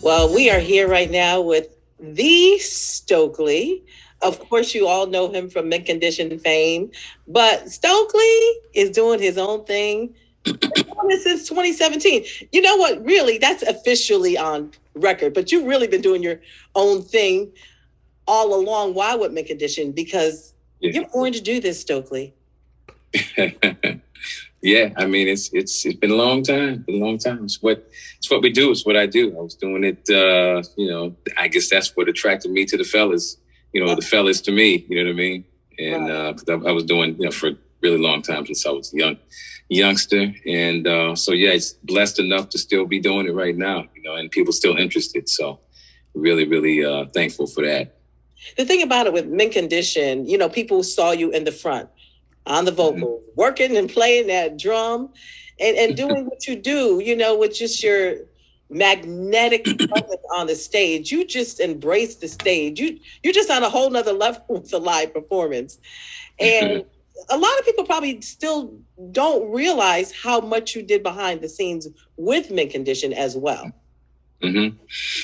Well, we are here right now with the Stokley. Of course, you all know him from Mint Condition fame, but Stokley is doing his own thing. Since 2017. You know what? Really, that's officially on record, but you've really been doing your own thing all along. Why with Mint Condition? Because you're born to do this, Stokley. Yeah, I mean it's been a long time. Been a long time. It's what we do. It's what I do. I was doing it. I guess that's what attracted me to the fellas. The fellas to me. You know what I mean? And I was doing for a really long time since I was a youngster. And so yeah, it's blessed enough to still be doing it right now. And people still interested. So really, really thankful for that. The thing about it with Mint Condition, people saw you in the front on the vocal, working and playing that drum and doing what you do, with just your magnetic presence on the stage. You just embrace the stage. You're just on a whole nother level with the live performance. And a lot of people probably still don't realize how much you did behind the scenes with Mint Condition as well. Mm-hmm.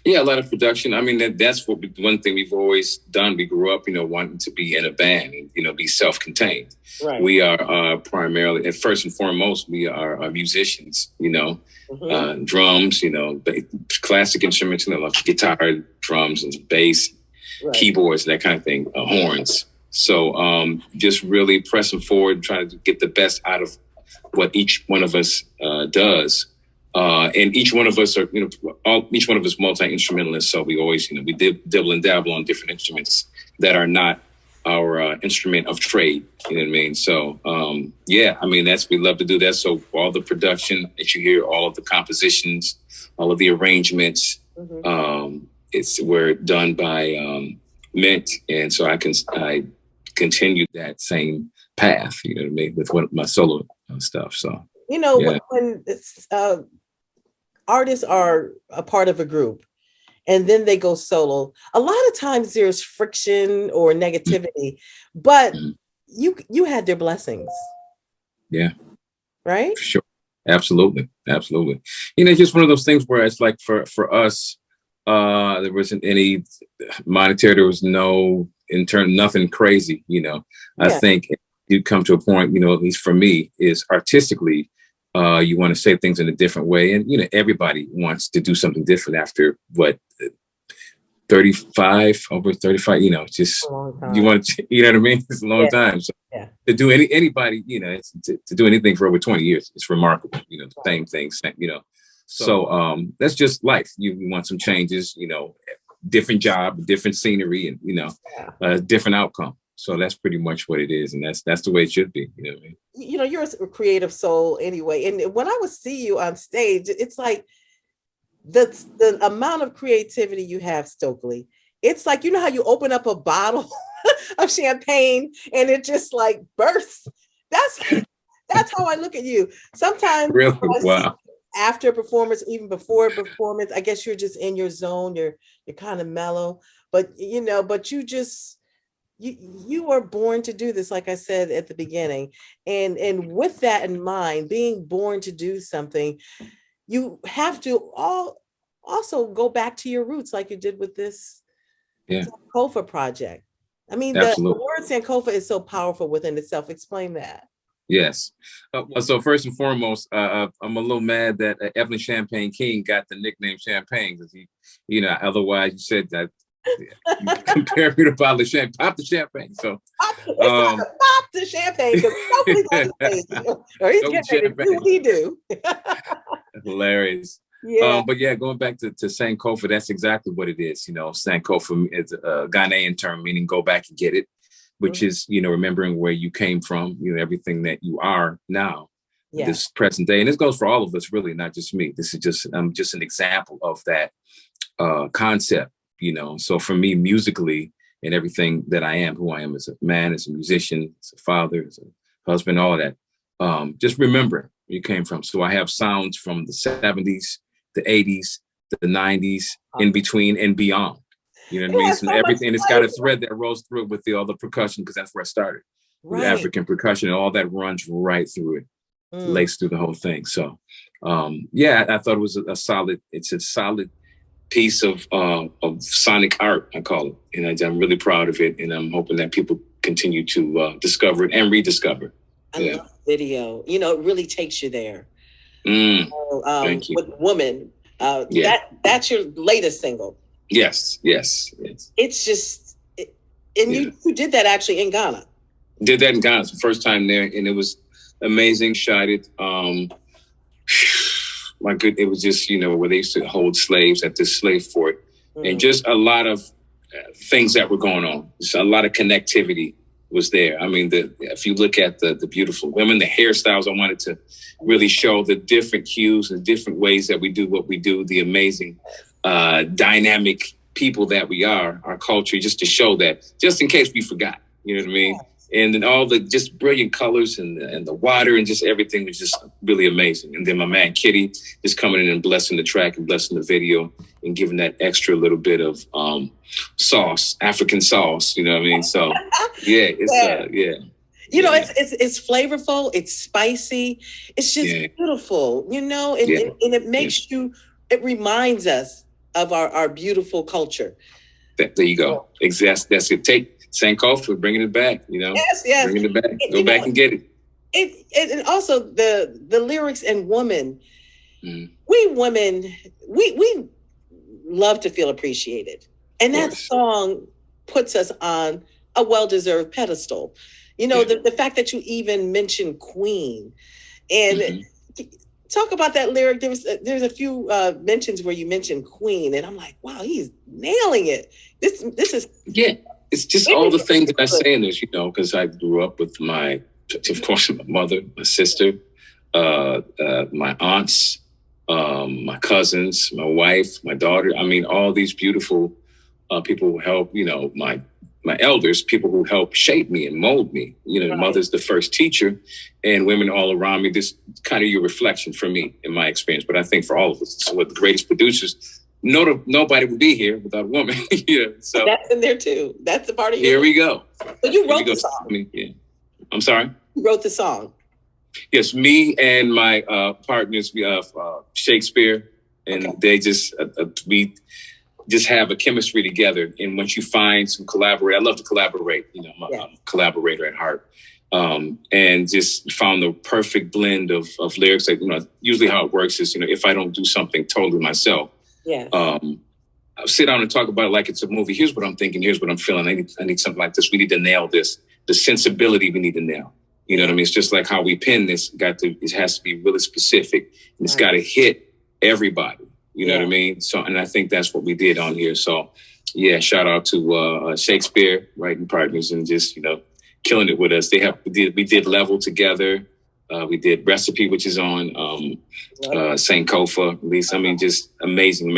Yeah, a lot of production. I mean, that's one thing we've always done. We grew up, wanting to be in a band and, be self-contained. Right. We are primarily, and first and foremost, we are musicians, drums, classic instruments, like guitar, drums, and bass, right, keyboards, that kind of thing, horns. So just really pressing forward, trying to get the best out of what each one of us does. And each one of us are, each one of us multi-instrumentalists. So we always, we dibble and dabble on different instruments that are not our instrument of trade. You know what I mean? So, we love to do that. So all the production that you hear, all of the compositions, all of the arrangements, we're done by Mint. And so I continue that same path, you know what I mean, with my solo stuff. So, when it's, artists are a part of a group and then they go solo, a lot of times there's friction or negativity, but you had their blessings. Yeah. Right? Sure. Absolutely. Absolutely. Just one of those things where it's like for us, there wasn't any monetary, there was no nothing crazy, I think you come to a point, at least for me, is artistically, you want to say things in a different way. And, everybody wants to do something different after 35, over 35, just you want to, what I mean? It's a long time. So to do anybody, to do anything for over 20 years, it's remarkable, the same thing, So that's just life. You want some changes, different job, different scenery, and, a different outcome. So that's pretty much what it is. And that's the way it should be. You know what I mean? You're a creative soul anyway. And when I would see you on stage, it's like the amount of creativity you have, Stokley. It's like, how you open up a bottle of champagne and it just like bursts. That's how I look at you. Sometimes really? Wow. After performance, even before performance, I guess you're just in your zone. You're kind of mellow, but you were born to do this, like I said at the beginning. And with that in mind, being born to do something, you have to also go back to your roots, like you did with this Sankofa project. I mean, the word Sankofa is so powerful within itself. Explain that. Yes. So first and foremost, I'm a little mad that Evelyn Champagne King got the nickname Champagne, because otherwise you said that. You compare me to bottle of champagne, pop the champagne. So pop the champagne, because nobody's on the stage, or he's getting to do what he do. Hilarious. Yeah. But yeah, going back to Sankofa, that's exactly what it is. Sankofa is a Ghanaian term meaning go back and get it, which is, remembering where you came from, everything that you are now, this present day. And this goes for all of us, really, not just me. This is just an example of that concept. So for me, musically and everything that I am, who I am as a man, as a musician, as a father, as a husband, all that, just remember where you came from. So I have sounds from the 70s, the 80s, the 90s, in between and beyond. You know what I mean? So everything, it's got a thread that rolls through it with all the percussion, because that's where I started. Right. With African percussion, and all that runs right through it, laced through the whole thing. So I thought it was a solid piece of sonic art, I call it. And I'm really proud of it. And I'm hoping that people continue to discover it and rediscover. I love the video. You know, it really takes you there. Thank you. With Woman, that's your latest single. Yes. It's just, you did that actually in Ghana. Did that in Ghana. It's the first time there, and it was amazing. Shot it. My good, it was just, where they used to hold slaves at this slave fort, and just a lot of things that were going on. Just a lot of connectivity was there. I mean, if you look at the beautiful women, the hairstyles, I wanted to really show the different hues and different ways that we do what we do, the amazing, dynamic people that we are, our culture, just to show that, just in case we forgot, you know what I mean? And then all the just brilliant colors and the water and just everything was just really amazing. And then my man Kitty just coming in and blessing the track and blessing the video and giving that extra little bit of sauce, African sauce, you know what I mean? So it's it's flavorful, it's spicy, it's just beautiful, and it makes it reminds us of our beautiful culture. There you go. Exactly. That's it. Sankofa, bringing it back, Yes. Bringing it back. Go back and get it. And also the lyrics and Woman. We women, we love to feel appreciated. And that song puts us on a well-deserved pedestal. The fact that you even mentioned Queen. And talk about that lyric. There's a few mentions where you mentioned Queen. And I'm like, wow, he's nailing it. This is... Yeah. It's just all the things that I say in this, because I grew up with my mother, my sister, my aunts, my cousins, my wife, my daughter. I mean, all these beautiful people who help, my elders, people who help shape me and mold me. Mother's the first teacher, and women all around me. This kind of your reflection for me in my experience. But I think for all of us, it's one of the greatest producers. Nobody would be here without a woman. So that's in there too. That's a part of you. Here we go. So you wrote the song. I'm sorry? You wrote the song. Yes, me and my partners, we have Shakespeare, and they just, we just have a chemistry together. And once you find some collaborate, I love to collaborate, I'm a collaborator at heart. And just found the perfect blend of lyrics. Like, usually how it works is, if I don't do something totally myself, I'll sit down and talk about it like it's a movie. Here's what I'm thinking. Here's what I'm feeling. I need something like this. We need to nail this. The sensibility we need to nail. You know what I mean? It's just like how we pen this. It has to be really specific. And it's got to hit everybody. You know what I mean? So, and I think that's what we did on here. So, shout out to Shakespeare writing partners and just killing it with us. We did Level together. We did Recipe, which is on Sankofa. Lisa, I mean, just amazing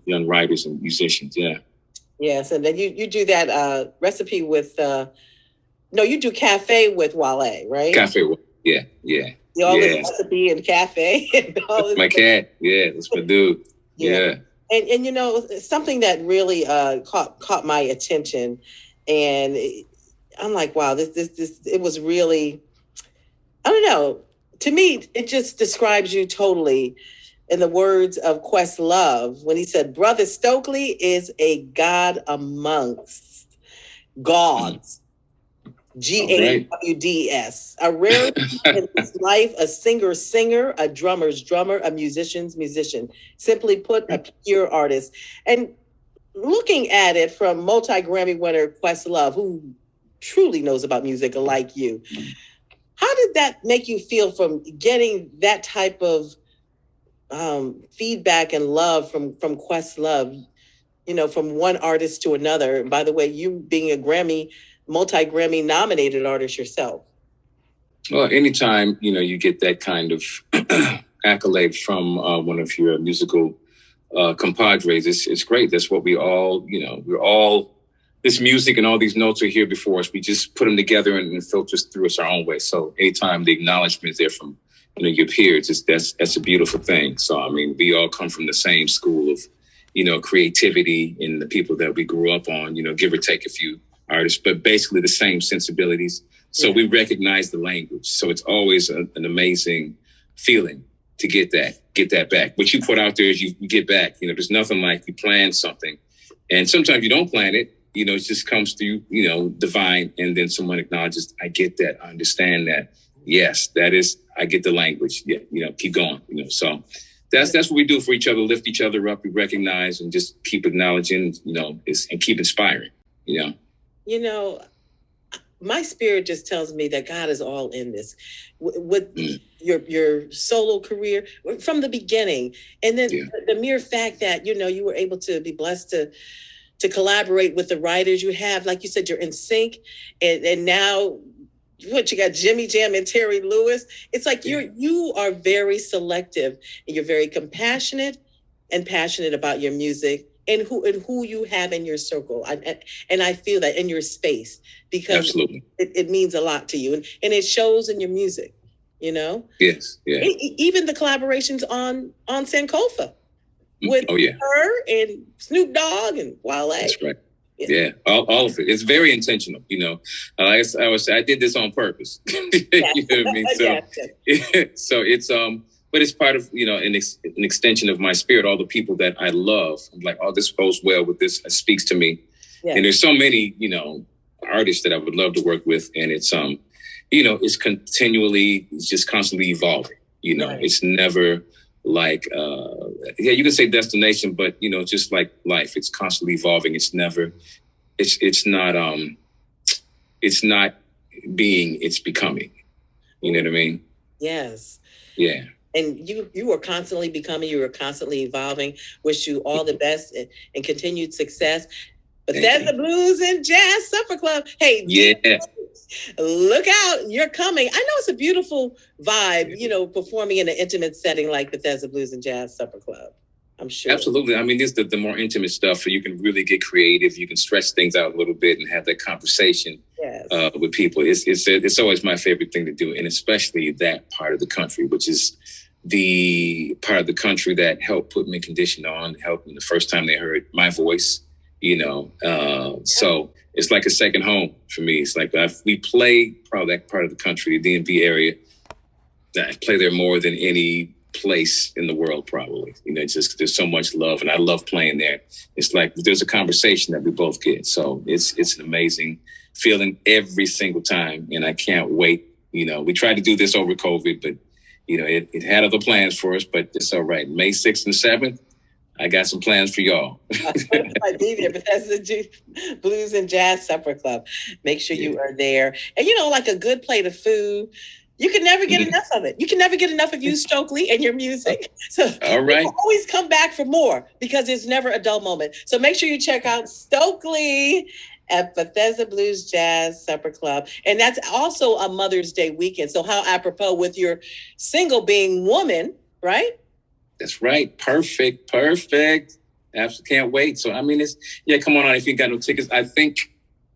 young writers and musicians. Yeah. Yes, and then you do that Recipe with. You do Cafe with Wale, right? Cafe, yeah. All this Recipe and Cafe. And all this my cat, that's my dude. Yeah. And something that really caught my attention, and I'm like, wow, this it was really. I don't know. To me, it just describes you totally in the words of Questlove when he said, Brother Stokley is a God amongst gods. GAWDS. A rare in his life, a singer, a drummer's drummer, a musician's musician. Simply put, a pure artist. And looking at it from multi-Grammy winner Questlove, who truly knows about music like you, how did that make you feel from getting that type of feedback and love from Questlove, from one artist to another? And by the way, you being a multi-Grammy nominated artist yourself. Well, anytime, you get that kind of accolade from one of your musical compadres, it's great. That's what we all, we're all, this music and all these notes are here before us. We just put them together and it filters through us our own way. So anytime the acknowledgement is there from, your peers, that's a beautiful thing. So, I mean, we all come from the same school of, creativity and the people that we grew up on, give or take a few artists, but basically the same sensibilities. So we recognize the language. So it's always an amazing feeling to get that, get that back. What you put out there is you get back. You know, there's nothing like you plan something, and sometimes you don't plan it. You know, it just comes through, you know, divine, and then someone acknowledges, I get that, I understand that. Yes, that is, I get the language. Yeah, you know, keep going. You know, so that's what we do for each other, lift each other up, we recognize, and just keep acknowledging, you know, and keep inspiring, you know. You know, my spirit just tells me that God is all in this with your solo career from the beginning. And then the mere fact that, you know, you were able to be blessed to collaborate with the writers you have, like you said, you're in sync. And now what you got, Jimmy Jam and Terry Lewis. It's like you are very selective, and you're very compassionate and passionate about your music and who you have in your circle. And I feel that in your space, because it means a lot to you, and it shows in your music, you know? Yes. Yeah. Even the collaborations on Sankofa with her and Snoop Dogg and Wale. That's right. Yeah, all of it. It's very intentional, you know. I would say I did this on purpose. You know what I mean? So, so it's but it's part of, you know, an extension of my spirit. All the people that I love, I'm like, oh, this goes well with this. It speaks to me. Yeah. And there's so many, you know, artists that I would love to work with, and it's you know, it's just constantly evolving. You know, it's never like you can say destination, but you know, just like life, it's constantly evolving. It's never it's not being, it's becoming. You know what I mean? Yes. Yeah. And you are constantly becoming, you are constantly evolving. Wish you all the best and continued success. Bethesda Blues and Jazz Supper Club. Hey, look out, you're coming. I know it's a beautiful vibe, you know, performing in an intimate setting like Bethesda Blues and Jazz Supper Club. I'm sure. Absolutely. I mean, it's the more intimate stuff, you can really get creative. You can stretch things out a little bit and have that conversation with people. It's always my favorite thing to do, and especially that part of the country, which is the part of the country that helped put me Condition on, helped them the first time they heard my voice, you know. So it's like a second home for me. It's like we play probably that part of the country, the DMV area. I play there more than any place in the world, probably. You know, it's just there's so much love, and I love playing there. It's like there's a conversation that we both get. So it's an amazing feeling every single time, and I can't wait. You know, we tried to do this over COVID, but you know, it had other plans for us, but it's all right. May 6th and 7th, I got some plans for y'all. I'll be there, Bethesda Blues and Jazz Supper Club. Make sure you are there. And, you know, like a good plate of food, you can never get enough of it. You can never get enough of you, Stokley, and your music. So all right. Always come back for more, because there's never a dull moment. So make sure you check out Stokley at Bethesda Blues Jazz Supper Club. And that's also a Mother's Day weekend. So how apropos with your single being Woman, right? That's right. Perfect. Absolutely can't wait. So, I mean, come on if you got no tickets. I think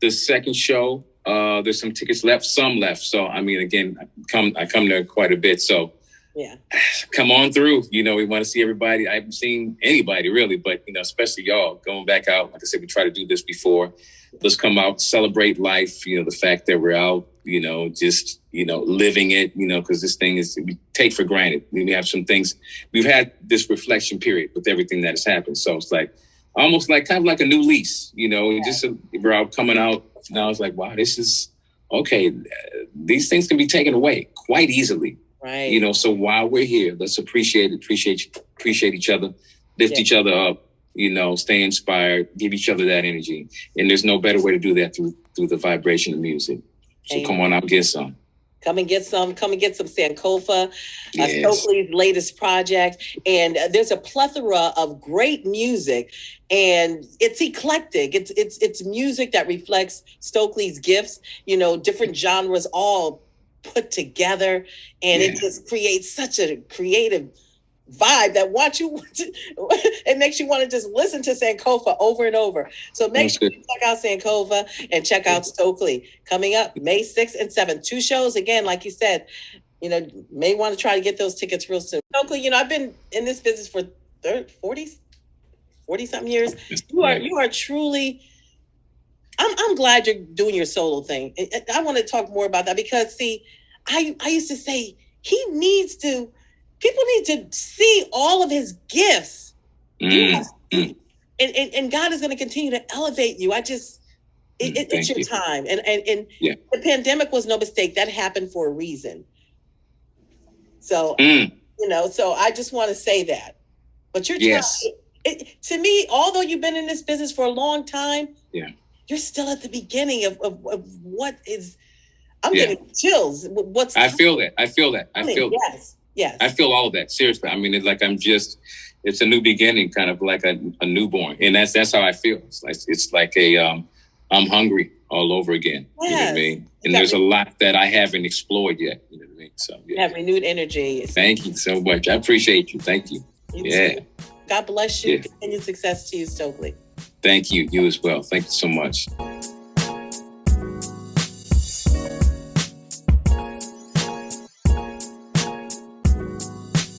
the second show, there's some tickets left, some left. So, I mean, again, I come there quite a bit. So, come on through. You know, we want to see everybody. I haven't seen anybody really, but, you know, especially y'all going back out. Like I said, we tried to do this before. Let's come out, celebrate life. You know, the fact that we're out, you know, just, you know, living it, you know, because this thing we take for granted. We have some things. We've had this reflection period with everything that has happened. So it's like almost like kind of like a new lease, you know, just we're out coming out. Now it's like, wow, this is okay. These things can be taken away quite easily. Right. You know, so while we're here, let's appreciate each other, lift each other up, you know, stay inspired, give each other that energy. And there's no better way to do that through the vibration of music. So come on out, get some. Come and get some Sankofa, Stokley's latest project. And there's a plethora of great music, and it's eclectic. It's music that reflects Stokley's gifts, you know, different genres all put together. And it just creates such a creative vibe that it makes you want to just listen to Sankofa over and over. So make sure you check out Sankofa and check out Stokley. Coming up May 6th and 7th, 2 shows again, like you said. You know, may want to try to get those tickets real soon. Stokley, you know, I've been in this business for 40 something years. You are truly. I'm glad you're doing your solo thing. I want to talk more about that, because see, I used to say he needs to People need to see all of his gifts. And God is going to continue to elevate you. It's your time. And the pandemic was no mistake. That happened for a reason. So, so I just want to say that. But your time, to me, although you've been in this business for a long time, you're still at the beginning of what is, I'm getting chills. I feel that. Yes. I feel all of that. Seriously. I mean, it's a new beginning, kind of like a newborn. And that's how I feel. It's like I'm hungry all over again. Yes. You know what I mean? And there's a lot that I haven't explored yet. You know what I mean? So you have renewed energy. Thank you so much. I appreciate you. Thank you. You too. God bless you. Continued success to you, Stokley. Thank you. You as well. Thank you so much.